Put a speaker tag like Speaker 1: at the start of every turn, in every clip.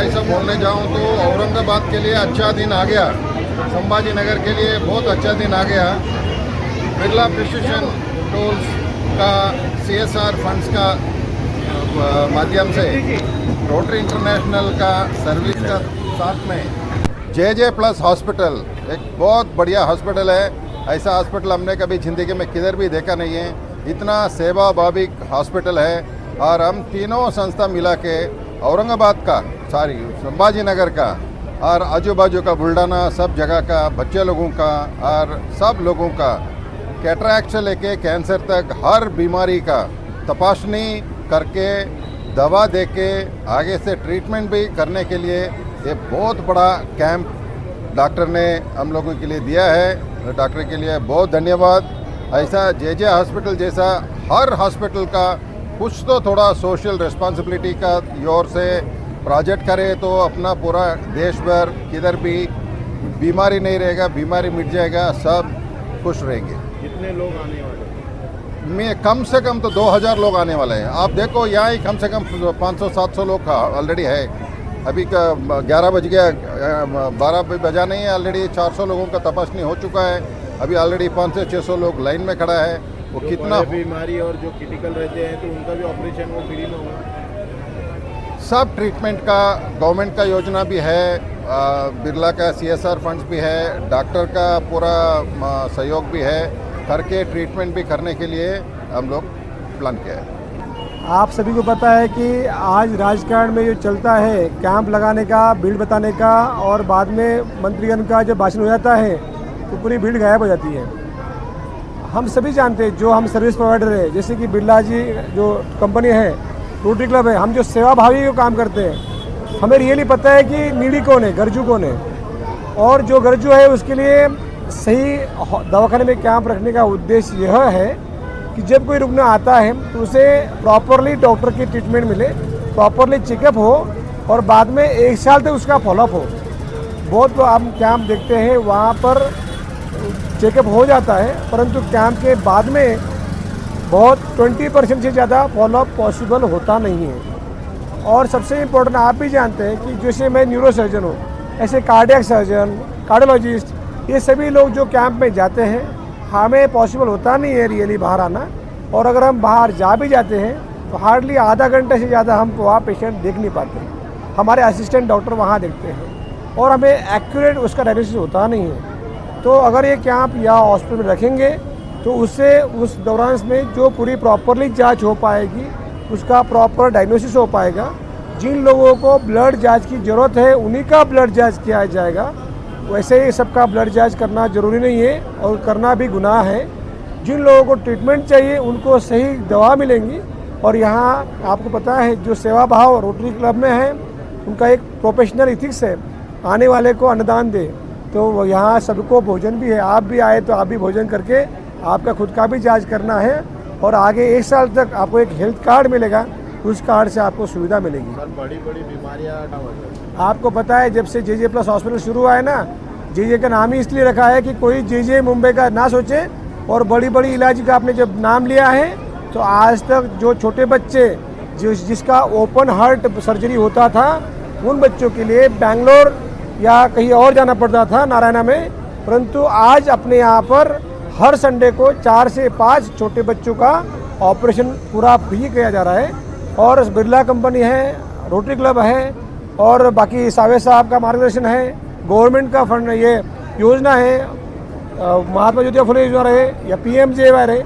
Speaker 1: ऐसा बोलने जाऊं तो औरंगाबाद के लिए अच्छा दिन आ गया, संभाजी नगर के लिए बहुत अच्छा दिन आ गया। बिरला प्रिसिशन टूल्स का CSR फंड्स का माध्यम से रोटरी इंटरनेशनल का सर्विस का साथ में JJ प्लस हॉस्पिटल एक बहुत बढ़िया हॉस्पिटल है। ऐसा हॉस्पिटल हमने कभी ज़िंदगी में किधर भी देखा नहीं है। इतना सेवा भाविक हॉस्पिटल है और हम तीनों संस्था मिला के औरंगाबाद का संभाजी नगर का और आजू बाजू का बुल्ढाना सब जगह का बच्चे लोगों का और सब लोगों का कैटरैक्ट से लेके कैंसर तक हर बीमारी का तपाशनी करके दवा दे के आगे से ट्रीटमेंट भी करने के लिए ये बहुत बड़ा कैंप डॉक्टर ने हम लोगों के लिए दिया है। डॉक्टर के लिए बहुत धन्यवाद। ऐसा JJ हॉस्पिटल जैसा हर हॉस्पिटल का कुछ तो थोड़ा सोशल रिस्पॉन्सिबिलिटी का ओर से प्रोजेक्ट करे तो अपना पूरा देश भर किधर भी बीमारी नहीं रहेगा, बीमारी मिट जाएगा, सब खुश रहेंगे।
Speaker 2: कितने लोग आने वाले?
Speaker 1: में कम से कम तो 2000 लोग आने वाले हैं। आप देखो यहाँ ही कम से कम 500-700 लोग का ऑलरेडी है। अभी का 11 बज गया, 12 बजा नहीं है, ऑलरेडी 400 लोगों का तपासनी हो चुका है। अभी ऑलरेडी 500-600 लोग लाइन में खड़ा है। वो कितना
Speaker 2: बीमारी और जो क्रिटिकल रहते हैं तो उनका भी ऑपरेशन वो फ्री में होगा।
Speaker 1: सब ट्रीटमेंट का गवर्नमेंट का योजना भी है, बिरला का CSR फंड्स भी है, डॉक्टर का पूरा सहयोग भी है, करके ट्रीटमेंट भी करने के लिए हम लोग प्लान किया है।
Speaker 3: आप सभी को पता है कि आज राजकारण में जो चलता है कैंप लगाने का, भीड़ बताने का और बाद में मंत्रीगण का जब भाषण हो जाता है तो पूरी भीड़ गायब हो जाती है। हम सभी जानते हैं जो हम सर्विस प्रोवाइडर है, जैसे कि बिरला जी जो कंपनी है, रोटरी क्लब है, हम जो सेवा भावी काम करते हैं, हमें रियली पता है कि नीडी कौन है, गर्जू कौन है। और जो गर्जू है उसके लिए सही दवाखाने में कैंप रखने का उद्देश्य यह है कि जब कोई रुग्ण आता है तो उसे प्रॉपरली डॉक्टर की ट्रीटमेंट मिले, प्रॉपरली चेकअप हो और बाद में 1 साल तक उसका फॉलोअप हो। बहुत हम कैंप देखते हैं वहाँ पर चेकअप हो जाता है, परंतु कैंप के बाद में बहुत 20% से ज़्यादा फॉलोअप पॉसिबल होता नहीं है। और सबसे इम्पोर्टेंट आप भी जानते हैं कि जैसे मैं न्यूरो सर्जन हूँ, ऐसे कार्डियक सर्जन, कार्डियोलॉजिस्ट, ये सभी लोग जो कैंप में जाते हैं, हमें पॉसिबल होता नहीं है रियली बाहर आना। और अगर हम बाहर जा भी जाते हैं तो हार्डली आधा घंटे से ज़्यादा हम वहाँ पेशेंट देख नहीं पाते। हमारे असिस्टेंट डॉक्टर वहाँ देखते हैं और हमें एक्यूरेट उसका डायग्नोसिस होता नहीं है। तो अगर ये कैंप या हॉस्पिटल में रखेंगे तो उससे उस दौरान में जो पूरी प्रॉपरली जांच हो पाएगी, उसका प्रॉपर डायग्नोसिस हो पाएगा। जिन लोगों को ब्लड जांच की ज़रूरत है उन्हीं का ब्लड जांच किया जाएगा। वैसे ही सबका ब्लड जांच करना ज़रूरी नहीं है और करना भी गुनाह है। जिन लोगों को ट्रीटमेंट चाहिए उनको सही दवा मिलेंगी। और यहाँ आपको पता है जो सेवा भाव रोटरी क्लब में है, उनका एक प्रोफेशनल इथिक्स है, आने वाले को अन्नदान दे। तो यहाँ सबको भोजन भी है, आप भी आए तो आप भी भोजन करके आपका खुद का भी जांच करना है और आगे 1 साल तक आपको एक हेल्थ कार्ड मिलेगा, उस कार्ड से आपको सुविधा मिलेगी।
Speaker 2: सर बड़ी बड़ी बीमारियाँ
Speaker 3: आपको पता है जब से JJ प्लस हॉस्पिटल शुरू हुआ है ना, JJ का नाम ही इसलिए रखा है कि कोई JJ मुंबई का ना सोचे। और बड़ी बड़ी इलाज का आपने जब नाम लिया है तो आज तक जो छोटे बच्चे जिसका ओपन हार्ट सर्जरी होता था, उन बच्चों के लिए बेंगलोर या कहीं और जाना पड़ता था नारायणा में, परंतु आज अपने यहाँ पर हर संडे को 4 से 5 छोटे बच्चों का ऑपरेशन पूरा फ्री किया जा रहा है। और बिरला कंपनी है, रोटरी क्लब है और बाकी सावे साहब का मार्गदर्शन है, गवर्नमेंट का फंड ये योजना है, महात्मा ज्योतिबा फुले योजना रहे या PMJY रहे,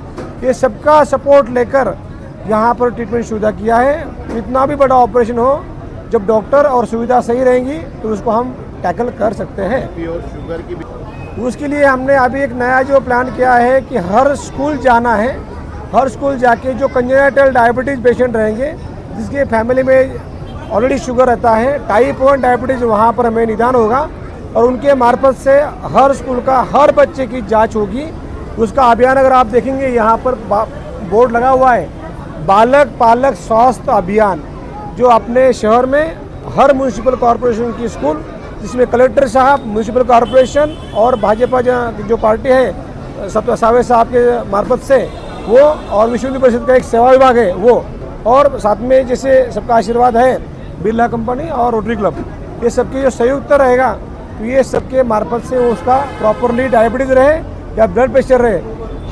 Speaker 3: ये सबका सपोर्ट लेकर यहाँ पर ट्रीटमेंट सुविधा किया है। इतना भी बड़ा ऑपरेशन हो, जब डॉक्टर और सुविधा सही रहेंगी तो उसको हम टैकल कर सकते हैं।
Speaker 2: और शुगर की भी
Speaker 3: उसके लिए हमने अभी एक नया जो प्लान किया है कि हर स्कूल जाना है, हर स्कूल जाके जो कंजेनिटल डायबिटीज़ पेशेंट रहेंगे, जिसके फैमिली में ऑलरेडी शुगर रहता है, टाइप 1 डायबिटीज़, वहाँ पर हमें निदान होगा और उनके मार्फत से हर स्कूल का हर बच्चे की जांच होगी। उसका अभियान अगर आप देखेंगे यहाँ पर बोर्ड लगा हुआ है, बालक पालक स्वास्थ्य अभियान, जो अपने शहर में हर म्यूनिसिपल कॉरपोरेशन की स्कूल, जिसमें कलेक्टर साहब, म्यूनिसिपल कॉरपोरेशन और भाजपा जो पार्टी है सावे साहब के मार्फत से वो, और विश्व हिंदू परिषद का एक सेवा विभाग है वो, और साथ में जैसे सबका आशीर्वाद है बिरला कंपनी और रोटरी क्लब, ये सबके जो संयुक्त रहेगा तो ये सबके मार्फत से उसका प्रॉपरली डायबिटीज़ रहे या ब्लड प्रेशर रहे,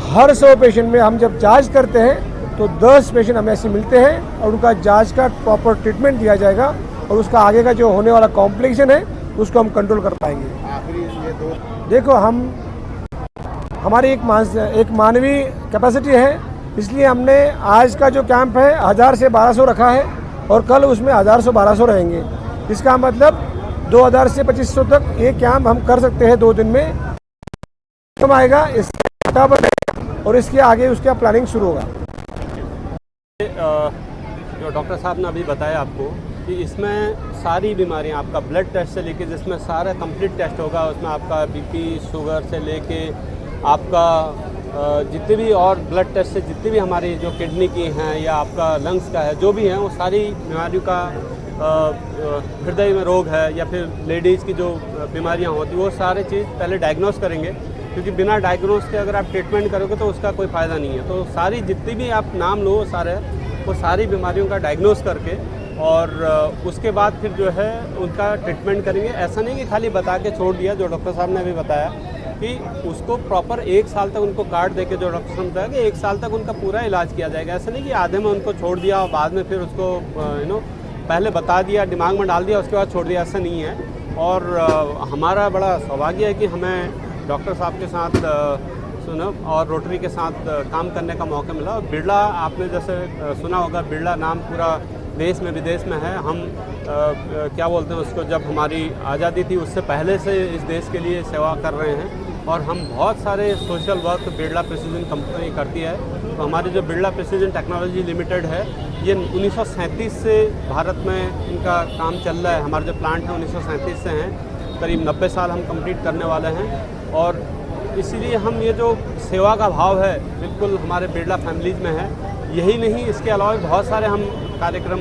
Speaker 3: हर 100 पेशेंट में हम जब जांच करते हैं तो 10 पेशेंट हमें ऐसे मिलते हैं और उनका जांच का प्रॉपर ट्रीटमेंट दिया जाएगा और उसका आगे का जो होने वाला कॉम्प्लिकेशन है उसको हम कंट्रोल कर पाएंगे।
Speaker 2: आखिरी ये दो
Speaker 3: देखो, हमारी एक मानवीय कैपेसिटी है, इसलिए हमने आज का जो कैंप है 1000 से 1200 रखा है और कल उसमें 1000 से 1200 रहेंगे। इसका मतलब 2000 से 2500 तक ये कैंप हम कर सकते हैं 2 दिन में। कम आएगा इसका और इसके आगे उसका प्लानिंग शुरू होगा।
Speaker 4: जो डॉक्टर साहब ने अभी बताया आपको कि इसमें सारी बीमारियां, आपका ब्लड टेस्ट से लेके जिसमें सारा कंप्लीट टेस्ट होगा, उसमें आपका बीपी शुगर से लेके आपका जितने भी और ब्लड टेस्ट से जितनी भी हमारी जो किडनी की हैं या आपका लंग्स का है, जो भी हैं वो सारी बीमारियों का हृदय में रोग है या फिर लेडीज़ की जो बीमारियां होती वो सारी चीज़ पहले डायग्नोस करेंगे, क्योंकि बिना डायग्नोस के अगर आप ट्रीटमेंट करोगे तो उसका कोई फ़ायदा नहीं है। तो सारी जितनी भी आप नाम लो वो सारी बीमारियों का डायग्नोस करके और उसके बाद फिर जो है उनका ट्रीटमेंट करेंगे। ऐसा नहीं कि खाली बता के छोड़ दिया, जो डॉक्टर साहब ने अभी बताया कि उसको प्रॉपर 1 साल तक उनको कार्ड देके, जो डॉक्टर साहब ने बताया कि 1 साल तक उनका पूरा इलाज किया जाएगा। ऐसा नहीं कि आधे में उनको छोड़ दिया और बाद में फिर उसको पहले बता दिया, दिमाग में डाल दिया, उसके बाद छोड़ दिया, ऐसा नहीं है। और हमारा बड़ा सौभाग्य है कि हमें डॉक्टर साहब के साथ और रोटरी के साथ काम करने का मौका मिला। और बिरला, आपने जैसे सुना होगा, बिरला नाम पूरा देश में विदेश में है। हम क्या बोलते हैं उसको, जब हमारी आज़ादी थी उससे पहले से इस देश के लिए सेवा कर रहे हैं और हम बहुत सारे social work Birla precision company करती है। तो हमारी जो बिरला प्रिसीजन टेक्नोलॉजी लिमिटेड है, ये 1937 से भारत में इनका काम चल रहा है। हमारे जो प्लांट हैं 1937 से हैं, करीब 90 साल हम कंप्लीट करने वाले हैं। और इसीलिए हम ये जो सेवा का भाव है बिल्कुल हमारे बिरला फैमिलीज़ में है। यही नहीं, इसके अलावा बहुत सारे हम कार्यक्रम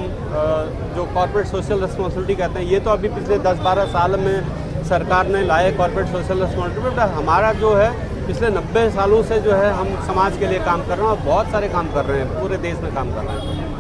Speaker 4: जो कॉर्पोरेट सोशल रिस्पॉन्सिबिलिटी कहते हैं, ये तो अभी पिछले 10-12 साल में सरकार ने लाए कॉर्पोरेट सोशल रिस्पॉन्सिबिलिटी। बट हमारा जो है पिछले 90 सालों से जो है हम समाज के लिए काम कर रहे हैं और बहुत सारे काम कर रहे हैं, पूरे देश में काम कर रहे हैं।